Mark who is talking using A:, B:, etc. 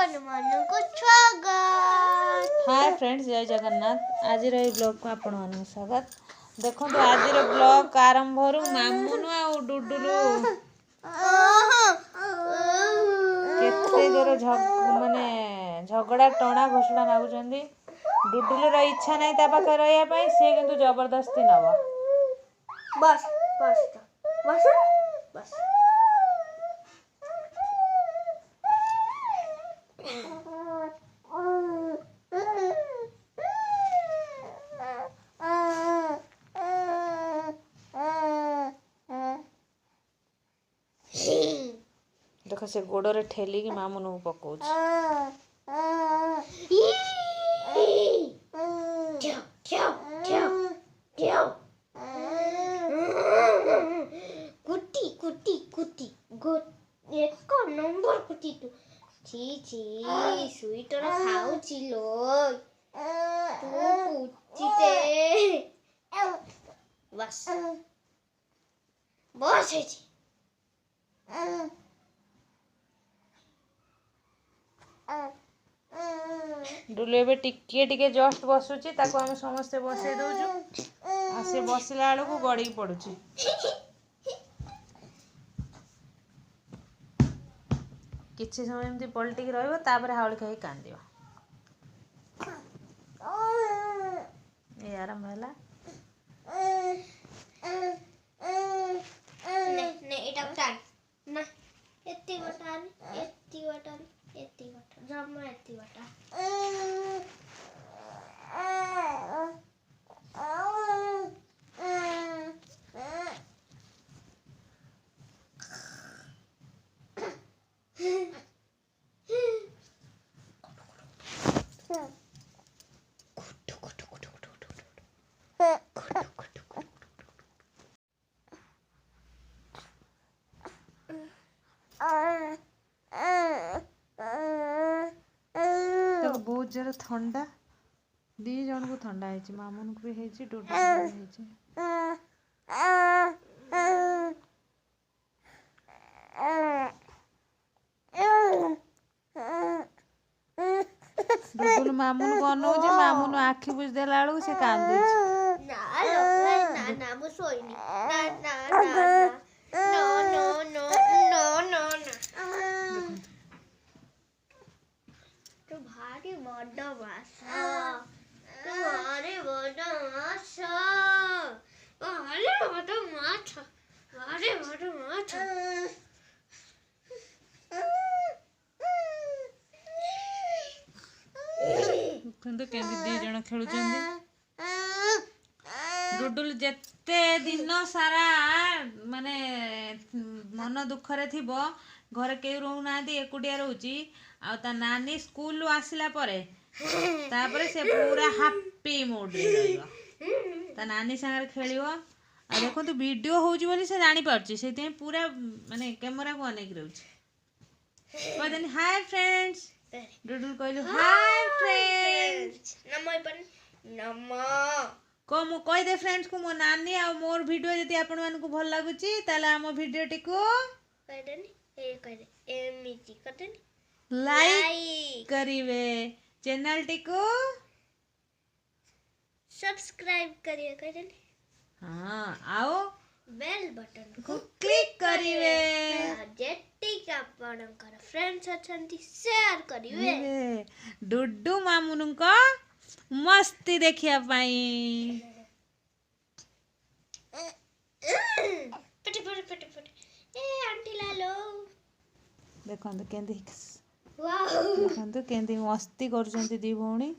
A: Hi friends, जय जगन्नाथ। आज blog को आपण मानक स्वागत। देखो आज ब्लॉग आरंभ मामुन आ डुडुलु केते जोर माने झगड़ा टणा घोषणा नागुचंदी। डुडुलु रो इच्छा नहीं ता पाखे रहिया पई, से किंतु जबरदस्ती नबा।
B: बस बस बस बस
A: देखो से गोड़े ठेली की मामुन को पकाउछ।
B: कुटी कुटी कुटी एक नंबर कुटी तू छी छी स्वीटर खाऊची लो तू कुटीते बस बस है छी।
A: डुलु एबे टिके टिके जस्ट बसुची, ताको हम समस्ते बसई दउछु आ से बसिला बेलू गड़ी पड़ुची। किछि समय एमती पलटिक रहइबो, तापर हावली खाई कांदियो। ए आराम होला
B: ने एटा बटान ना एत्ती बटान जम्मा एत्ती बटान
A: बहुत जोर ठंडा, दी जन को ठंडा है, मामुन को भी है, डुडुल को भी डुडुल मामुन को अनौछ। मामुन आखि बुझ देला बेलू से कांदुछ।
B: ना मु सोइनी ना ना ना no no no no no तू भारी बड़ माछ भारी बड़ माछ
A: तो केंदी दी जण खेलुचंदी। डुडुल जेते दिन सारा माने मन दुख रे थिबो, घरे के रहू ना, एकुटिया रहूची। आ ता नानी स्कूल आसिला परे तापरे से पूरा हैप्पी मूड रे रहइबो, ता नानी संगे खेलिबो। आ देखो तो वीडियो होउची बोली से जानी पारची, सेते पूरा माने कैमरा को अनेक रहूची। कहदेन हाय फ्रेंड्स, डुडुल कहलु हाय फ्रेंड्स।
B: नमो
A: को मु कहि दे फ्रेंड्स को मो नानी आ मोर वीडियो यदि आपण मानकु भल लागुची ताले हम वीडियो टिको
B: एमिति कतनी
A: लाइक करिवे, चैनल टिको
B: सब्सक्राइब करिए कतनी।
A: हां आओ
B: बेल बटन
A: को क्लिक करिवे,
B: जेटी का आपनकर फ्रेंड्स अछंती शेयर करिवे।
A: डुडू मामुन को मस्ती देखिया पाई।
B: पटे ए आंटी लालो
A: देखो तो केंदी
B: वाओ
A: देखो तो केंदी मस्ती करछंती दी भौणी।